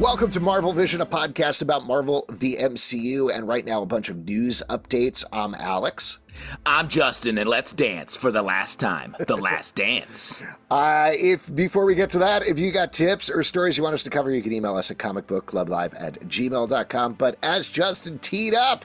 Welcome to Marvel Vision, a podcast about Marvel, the MCU, and right now a bunch of news updates. I'm Alex. I'm Justin, and let's dance for the last time. The Last Dance. If before we get to that, if you got tips or stories you want us to cover, you can email us at comicbookclublive@gmail.com. But as Justin teed up,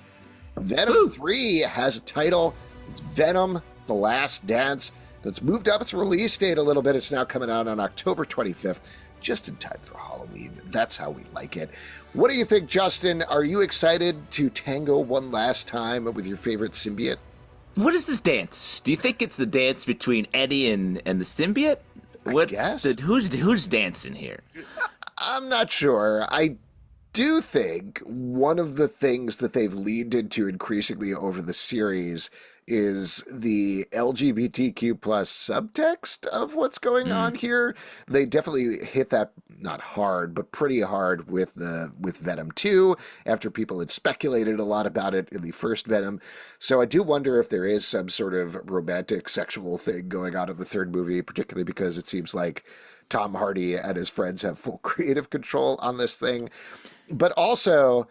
Venom 3 has a title. It's Venom, The Last Dance. It's moved up its release date a little bit. It's now coming out on October 25th, just in time for Halloween. That's how we like it. What do you think, Justin? Are you excited to tango one last time with your favorite symbiote? What is this dance? Do you think it's the dance between Eddie and the symbiote? Who's dancing here? I'm not sure. I do think one of the things that they've leaned into increasingly over the series is the LGBTQ plus subtext of what's going on here. They definitely hit that, not hard, but pretty hard with Venom 2, after people had speculated a lot about it in the first Venom. So I do wonder if there is some sort of romantic sexual thing going on in the third movie, particularly because it seems like Tom Hardy and his friends have full creative control on this thing. But also,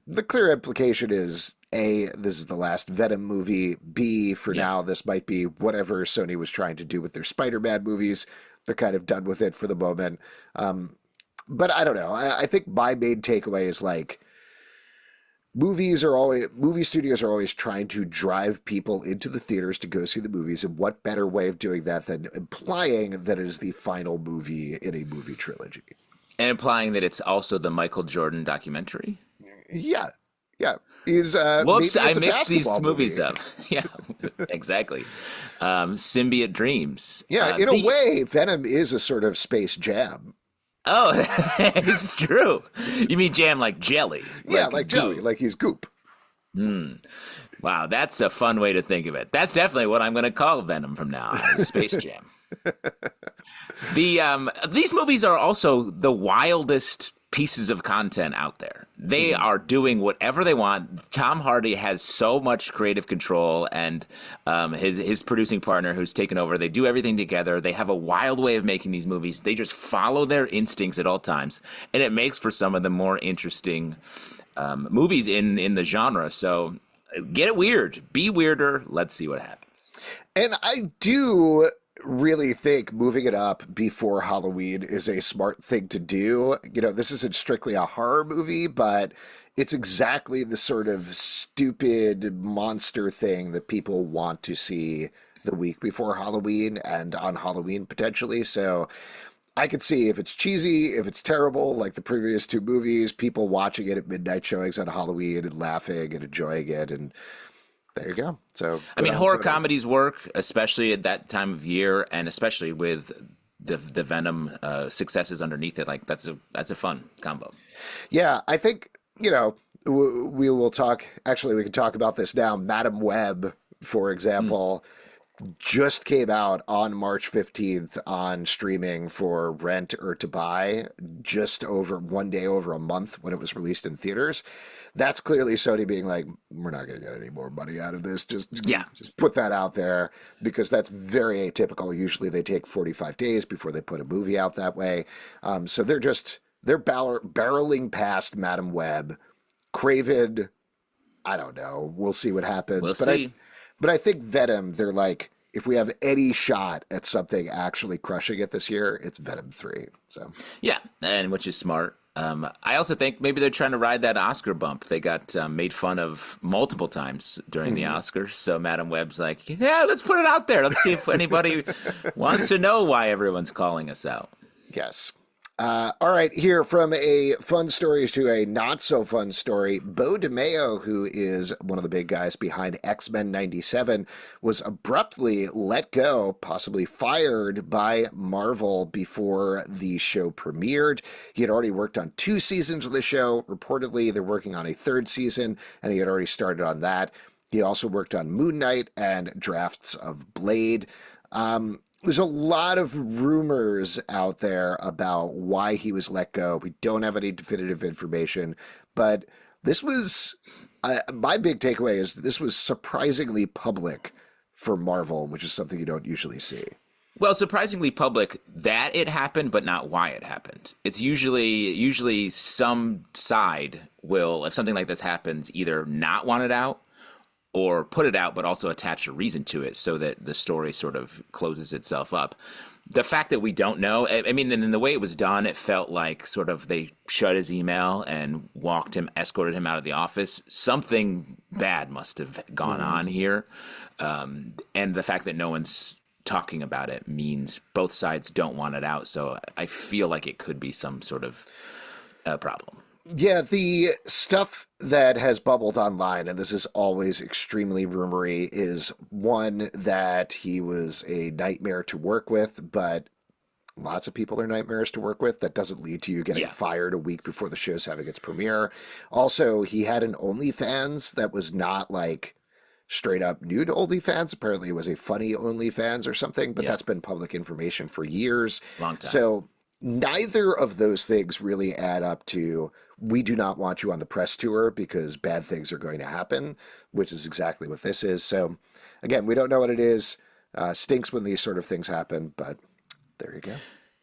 the clear implication is, A, this is the last Venom movie. B, for now, this might be whatever Sony was trying to do with their Spider-Man movies. They're kind of done with it for the moment. But I don't know. I think my main takeaway is like, movie studios are always trying to drive people into the theaters to go see the movies. And what better way of doing that than implying that it is the final movie in a movie trilogy? And implying that it's also the Michael Jordan documentary? Yeah. He's Whoops, I mixed these movie. movies up. Yeah, exactly. Symbiote Dreams. Yeah, in a way, Venom is a sort of Space Jam. Oh, it's true. You mean jam like jelly? Yeah, like jelly, like he's goop. Wow, that's a fun way to think of it. That's definitely what I'm going to call Venom from now on, is Space Jam. These movies are also the wildest pieces of content out there. They are doing whatever they want. Tom Hardy has so much creative control, and his producing partner who's taken over, they do everything together. They have a wild way of making these movies. They just follow their instincts at all times, and it makes for some of the more interesting movies in the genre. So get it weird. Be weirder. Let's see what happens. And I do really think moving it up before Halloween is a smart thing to do. You know, this isn't strictly a horror movie, but it's exactly the sort of stupid monster thing that people want to see the week before Halloween and on Halloween potentially. So I could see if it's cheesy, if it's terrible, like the previous two movies, people watching it at midnight showings on Halloween and laughing and enjoying it, and there you go. So I mean, horror comedies work, especially at that time of year, and especially with the Venom successes underneath it. Like that's a fun combo. Yeah, I think, you know, we will talk. Actually, we can talk about this now. Madam Web, for example, just came out on March 15th on streaming for rent or to buy, just over one day over a month when it was released in theaters. That's clearly Sony being like, we're not going to get any more money out of this. Just put that out there, because that's very atypical. Usually they take 45 days before they put a movie out that way. So they're barreling past Madam Web. Craven, I don't know. We'll see what happens. We'll see. But I think Venom, they're like, if we have any shot at something actually crushing it this year, it's Venom 3. So yeah, and which is smart. I also think maybe they're trying to ride that Oscar bump. They got made fun of multiple times during the Oscars. So Madam Web's like, yeah, let's put it out there. Let's see if anybody wants to know why everyone's calling us out. Yes. All right, here from a fun story to a not so fun story. Beau DeMayo, who is one of the big guys behind X-Men 97, was abruptly let go, possibly fired by Marvel before the show premiered. He had already worked on 2 seasons of the show. Reportedly, they're working on a 3rd season, and he had already started on that. He also worked on Moon Knight and drafts of Blade. There's a lot of rumors out there about why he was let go. We don't have any definitive information, but this was my big takeaway is this was surprisingly public for Marvel, which is something you don't usually see. Well, surprisingly public that it happened, but not why it happened. It's usually some side will, if something like this happens, either not want it out or put it out, but also attach a reason to it so that the story sort of closes itself up. The fact that we don't know, I mean, in the way it was done, it felt like sort of they shut his email and escorted him out of the office. Something bad must have gone on here. And the fact that no one's talking about it means both sides don't want it out. So I feel like it could be some sort of problem. Yeah, the stuff that has bubbled online, and this is always extremely rumory, is one that he was a nightmare to work with, but lots of people are nightmares to work with. That doesn't lead to you getting Yeah. fired a week before the show's having its premiere. Also, he had an OnlyFans that was not like straight up nude OnlyFans. Apparently, it was a funny OnlyFans or something, but Yeah. that's been public information for years. Long time. So neither of those things really add up to we do not want you on the press tour because bad things are going to happen, which is exactly what this is. So again, we don't know what it is. Stinks when these sort of things happen, but there you go.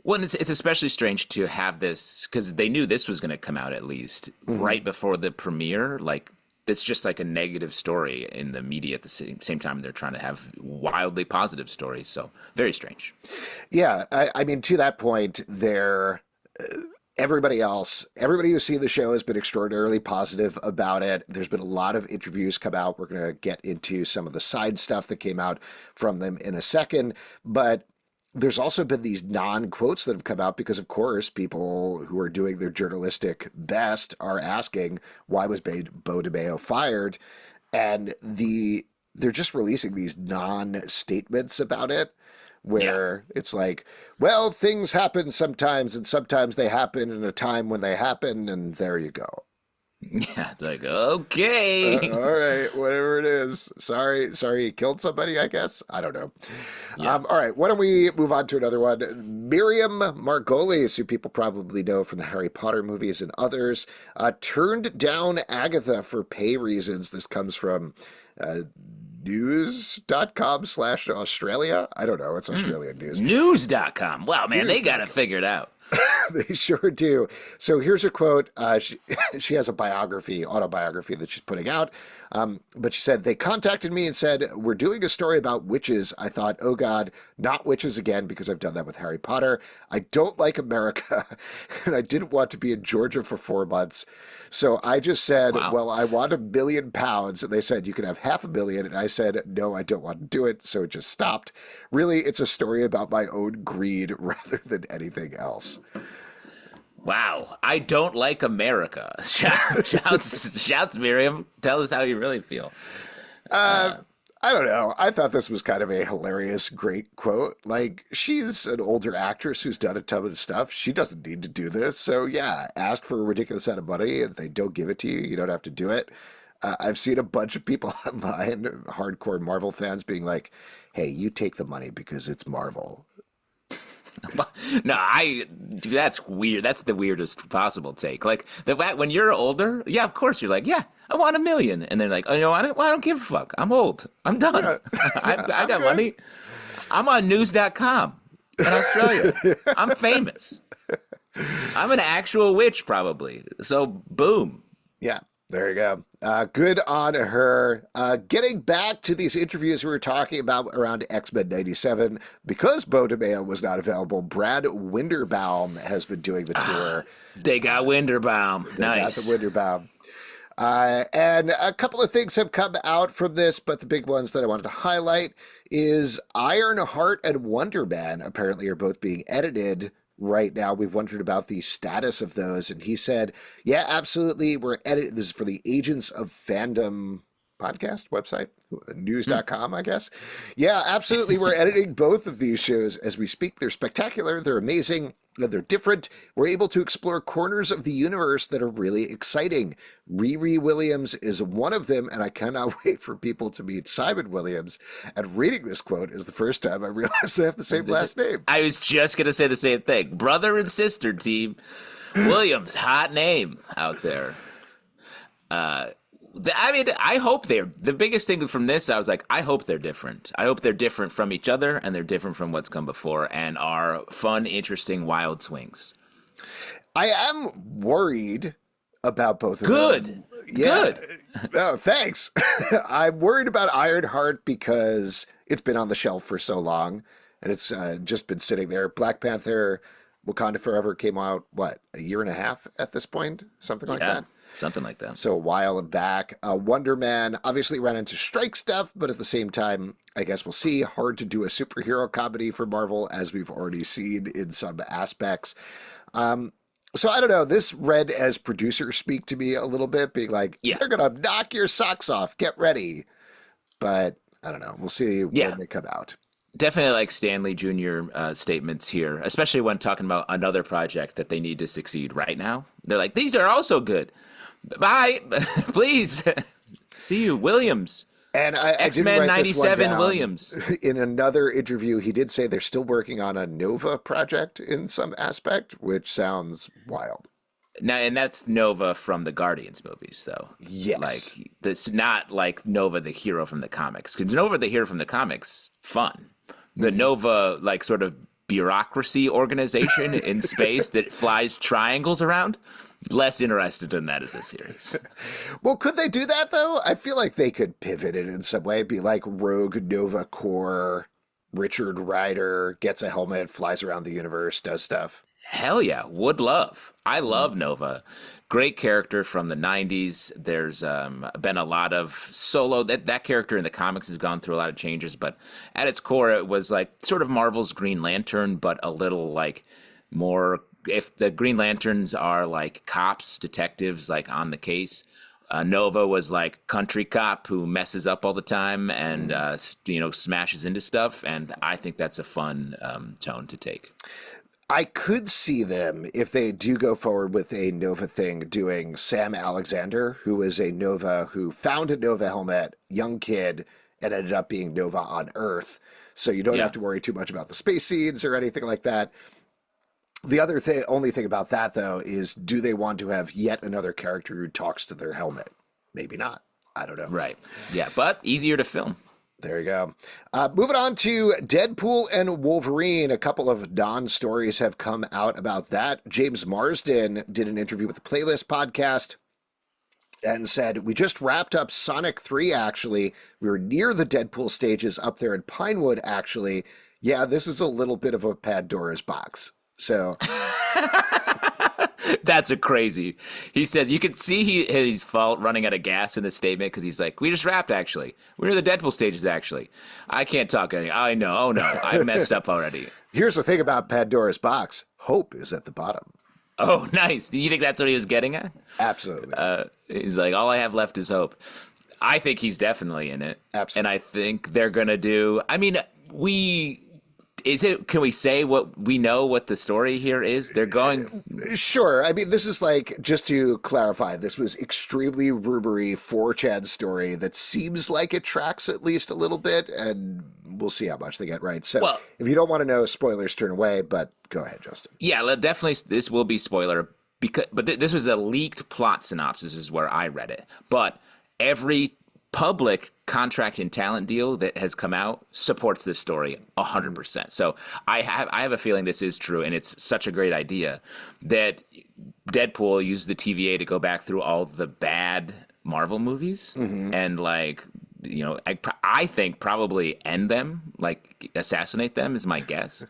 Well, and it's especially strange to have this because they knew this was going to come out at least right before the premiere. Like, it's just like a negative story in the media at the same time they're trying to have wildly positive stories. So very strange. Yeah, I mean, to that point, everybody who's seen the show has been extraordinarily positive about it. There's been a lot of interviews come out. We're going to get into some of the side stuff that came out from them in a second, but there's also been these non-quotes that have come out because, of course, people who are doing their journalistic best are asking, why was Beau DeMayo fired? And they're just releasing these non-statements about it where it's like, well, things happen sometimes, and sometimes they happen in a time when they happen, and there you go. Yeah, it's like, okay. All right, whatever it is. Sorry, you killed somebody, I guess. I don't know. Yeah. All right, why don't we move on to another one? Miriam Margolyes, who people probably know from the Harry Potter movies and others, turned down Agatha for pay reasons. This comes from news.com/Australia. I don't know. It's Australian news. News.com. Wow, man, they got it figured out. They sure do. So here's a quote. She has a autobiography that she's putting out. But she said, they contacted me and said, we're doing a story about witches. I thought, oh God, not witches again, because I've done that with Harry Potter. I don't like America, and I didn't want to be in Georgia for 4 months. So I just said, Wow. well, I want £1 million. And they said, you can have $500,000. And I said, no, I don't want to do it. So it just stopped. Really, it's a story about my own greed rather than anything else. Wow. I don't like America. Shouts, Miriam. Tell us how you really feel. I don't know. I thought this was kind of a hilarious, great quote. Like, she's an older actress who's done a ton of stuff. She doesn't need to do this. So, yeah, ask for a ridiculous amount of money. If they don't give it to you, you don't have to do it. I've seen a bunch of people online, hardcore Marvel fans, being like, hey, you take the money because it's Marvel. No, that's weird. That's the weirdest possible take. Like, when you're older, yeah, of course you're like, yeah, I want $1 million. And they're like, oh, I don't give a fuck. I'm old. I'm done. Yeah. I got money. I'm on news.com in Australia. I'm famous. I'm an actual witch, probably. So, boom. Yeah, there you go. Good on her. Getting back to these interviews we were talking about around X-Men 97, because Beau DeMayo was not available, Brad Winderbaum has been doing the tour. They got Winderbaum. Nice. Got the Winderbaum. And a couple of things have come out from this, but the big ones that I wanted to highlight is Ironheart and Wonder Man apparently are both being edited right now. We've wondered about the status of those, and he said, yeah, absolutely, we're editing. This is for the Agents of Fandom podcast website, news.com, I guess. Yeah, absolutely, we're editing both of these shows as we speak. They're spectacular, they're amazing, they're different. We're able to explore corners of the universe that are really exciting. Riri Williams is one of them, and I cannot wait for people to meet Simon Williams. And reading this quote is the first time I realized they have the same last name. I was just going to say the same thing. Brother and sister team. Williams, hot name out there. I mean, I hope they're the biggest thing from this. I was like, I hope they're different. I hope they're different from each other, and they're different from what's come before, and are fun, interesting, wild swings. I am worried about both of them. Good, Yeah. good. Oh, thanks. I'm worried about Ironheart because it's been on the shelf for so long and it's just been sitting there. Black Panther Wakanda Forever came out, what, a year and a half at this point? Something like Yeah, that. something like that. So a while back. Wonder Man obviously ran into strike stuff, but at the same time, I guess we'll see. Hard to do a superhero comedy for Marvel, as we've already seen in some aspects. So I don't know. This read as producer speak to me a little bit, being like, Yeah, they're gonna knock your socks off. Get ready. But I don't know. We'll see yeah. when they come out. Definitely like Stanley Jr. Statements here, especially when talking about another project that they need to succeed right now. They're like, these are also good. Bye, please. See you, Williams. And I didn't X-Men write this one 97 down. Williams. In another interview, he did say they're still working on a Nova project in some aspect, which sounds wild. Now, and that's Nova from the Guardians movies, though. Yes. Like, that's not like Nova the hero from the comics. Because Nova the hero from the comics, fun. The Nova, like, sort of bureaucracy organization in space that flies triangles around, less interested in that as a series. Well, could they do that though? I feel like they could pivot it in some way, be like Rogue Nova Corps, Richard Rider gets a helmet, flies around the universe, does stuff. Hell yeah, would love. I love Nova. Great character from the 90s. There's been a lot of solo. That character in the comics has gone through a lot of changes, but at its core, it was like sort of Marvel's Green Lantern, but a little like more. If the Green Lanterns are like cops, detectives, like on the case, Nova was like country cop who messes up all the time and smashes into stuff. And I think that's a fun tone to take. I could see them, if they do go forward with a Nova thing, doing Sam Alexander, who is a Nova who found a Nova helmet, young kid, and ended up being Nova on Earth. So you don't Yeah. have to worry too much about the space scenes or anything like that. The only thing about that, though, is do they want to have yet another character who talks to their helmet? Maybe not. I don't know. Right. Yeah, but easier to film. There you go. Moving on to Deadpool and Wolverine. A couple of non-stories have come out about that. James Marsden did an interview with the Playlist podcast and said, we just wrapped up Sonic 3, actually. We were near the Deadpool stages up there in Pinewood, actually. Yeah, this is a little bit of a Pandora's box. So... That's a crazy. He says you could see he's running out of gas in the statement because he's like, we just wrapped actually. We're in the Deadpool stages actually. I can't talk any. I know. Oh no, I messed up already. Here's the thing about Pandora's box. Hope is at the bottom. Oh, nice. Do you think that's what he was getting at? Absolutely. He's like, all I have left is hope. I think he's definitely in it. Absolutely. And I think they're gonna do. I mean, can we say what we know what the story here is? They're going. Sure. I mean, this is like, just to clarify, this was extremely rumory 4chan story that seems like it tracks at least a little bit, and we'll see how much they get right. So Well, if you don't want to know, spoilers, turn away, but go ahead, Justin. yeah, definitely this will be spoiler but this was a leaked plot synopsis is where I read it. But every public contract and talent deal that has come out supports this story 100%. So I have a feeling this is true, and it's such a great idea that Deadpool used the TVA to go back through all the bad Marvel movies and I think probably end them, like assassinate them is my guess.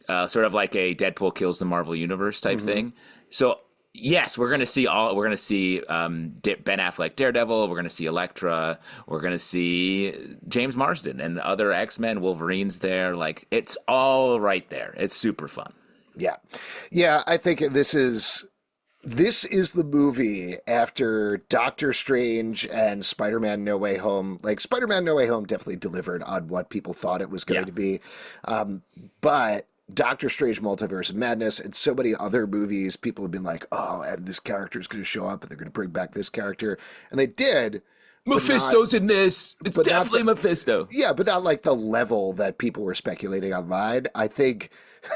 Sort of like a Deadpool kills the Marvel Universe type thing. So yes, we're going to see Ben Affleck Daredevil. We're going to see Elektra. We're going to see James Marsden and other X-Men. Wolverine's there. Like, it's all right there. It's super fun. Yeah. Yeah, I think this is the movie after Doctor Strange and Spider-Man No Way Home. Like, Spider-Man No Way Home definitely delivered on what people thought it was going to be. But Doctor Strange Multiverse of Madness and so many other movies, people have been like, oh, and this character is going to show up and they're going to bring back this character. And they did. Mephisto's in this. It's definitely Mephisto. Yeah, but not like the level that people were speculating online. I think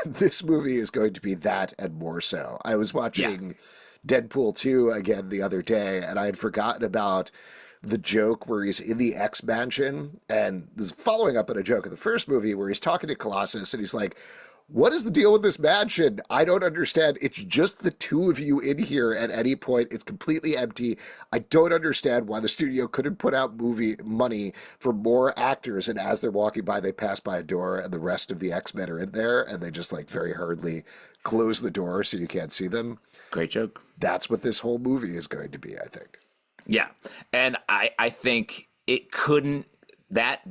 this movie is going to be that and more so. I was watching Deadpool 2 again the other day, and I had forgotten about the joke where he's in the X Mansion, and this is following up on a joke in the first movie where he's talking to Colossus, and he's like, "What is the deal with this mansion? I don't understand. It's just the two of you in here at any point. It's completely empty. I don't understand why the studio couldn't put out movie money for more actors." And as they're walking by, they pass by a door, and the rest of the X-Men are in there, and they just like very hurriedly close the door so you can't see them. Great joke. That's what this whole movie is going to be, I think. Yeah. And I think it couldn't, that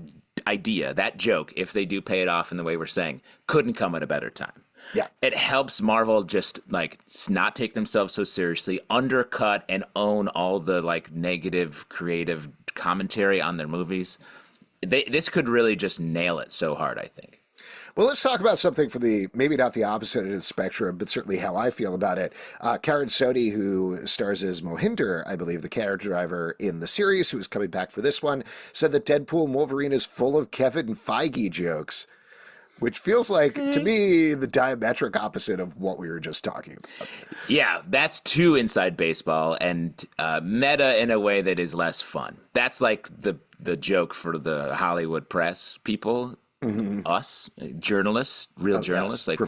idea, that joke, if they do pay it off in the way we're saying, couldn't come at a better time. Yeah. It helps Marvel just like not take themselves so seriously, undercut and own all the like negative creative commentary on their movies. This could really just nail it so hard, I think. Well, let's talk about something for the, maybe not the opposite end of the spectrum, but certainly how I feel about it. Karen Sodi, who stars as Mohinder, I believe, the carriage driver in the series, who is coming back for this one, said that Deadpool and Wolverine is full of Kevin Feige jokes, which feels like, to me, the diametric opposite of what we were just talking about. Yeah, that's too inside baseball and meta in a way that is less fun. That's like the joke for the Hollywood press people. Us journalists, real journalists, yes. like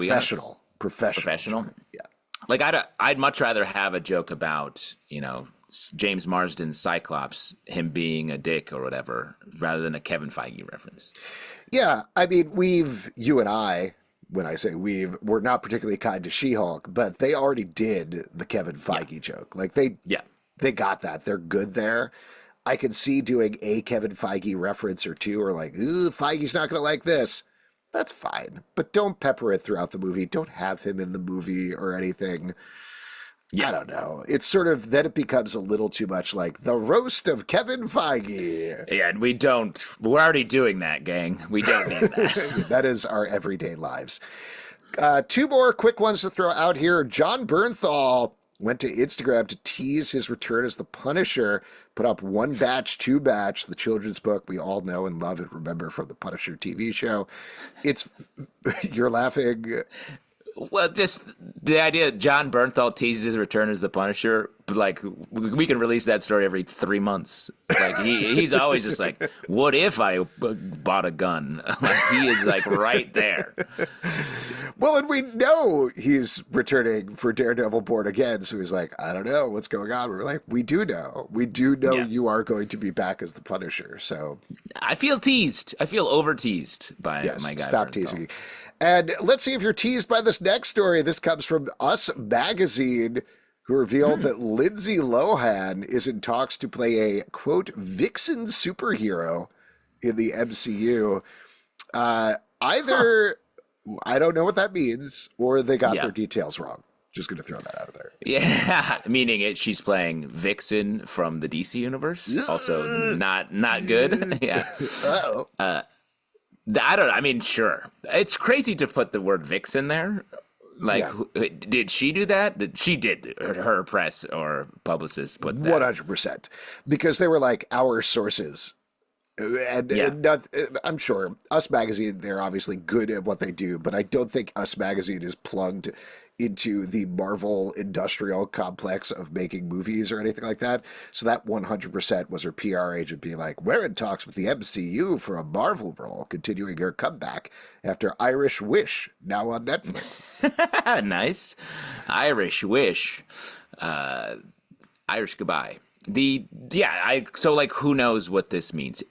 professional. Yeah, like I'd much rather have a joke about James Marsden's Cyclops, him being a dick or whatever, rather than a Kevin Feige reference. Yeah, I mean, you and I, when I say we're not particularly kind to She-Hulk, but they already did the Kevin Feige joke. Like they got that. They're good there. I can see doing a Kevin Feige reference or two, or like, ooh, Feige's not going to like this. That's fine. But don't pepper it throughout the movie. Don't have him in the movie or anything. Yeah. I don't know. It's sort of, then it becomes a little too much like the roast of Kevin Feige. Yeah, and we're already doing that, gang. We don't need that. That is our everyday lives. Two more quick ones to throw out here. John Bernthal went to Instagram to tease his return as the Punisher, put up One Batch, Two Batch, the children's book we all know and love and remember from the Punisher TV show. You're laughing. Well, just the idea that John Bernthal teases his return as the Punisher, but like we can release that story every 3 months. Like he's always just like, what if I bought a gun? Like he is like right there. Well, and we know he's returning for Daredevil Born Again, so he's like, I don't know what's going on. We're like, we do know. You are going to be back as the Punisher. So I feel teased. I feel over teased by my guy. Stop teasing. And let's see if you're teased by this next story. This comes from Us Magazine, who revealed that Lindsay Lohan is in talks to play a, quote, vixen superhero in the MCU. Either, I don't know what that means, or they got their details wrong. Just going to throw that out there. Yeah, meaning she's playing Vixen from the DC universe. Also not good. Yeah. Uh-oh. I mean, sure. It's crazy to put the word Vixen there. Like, did she do that? She did. Her press or publicist put that. 100%. Because they were like our sources. And I'm sure Us Magazine, they're obviously good at what they do, but I don't think Us Magazine is plugged into the Marvel industrial complex of making movies or anything like that. So that 100% was her PR agent being like, we're in talks with the MCU for a Marvel role, continuing her comeback after Irish Wish, now on Netflix. Nice. Irish Wish. Irish Goodbye. So like who knows what this means?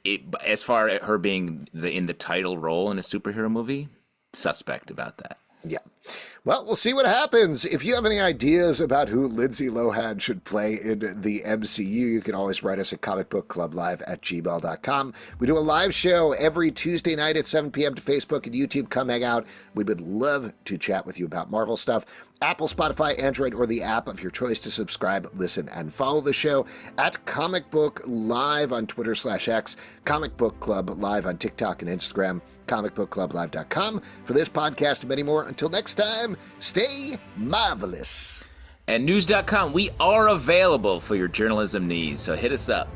As far as her being in the title role in a superhero movie, suspect about that. Yeah. Well, we'll see what happens. If you have any ideas about who Lindsay Lohan should play in the MCU, you can always write us at comicbookclublive@gmail.com. We do a live show every Tuesday night at 7 p.m. to Facebook and YouTube. Come hang out. We would love to chat with you about Marvel stuff. Apple, Spotify, Android, or the app of your choice to subscribe, listen, and follow the show at Comic Book Live on Twitter/X, Comic Book Club Live on TikTok and Instagram, comicbookclublive.com. For this podcast and many more, until next time, stay marvelous. And news.com, we are available for your journalism needs, so hit us up.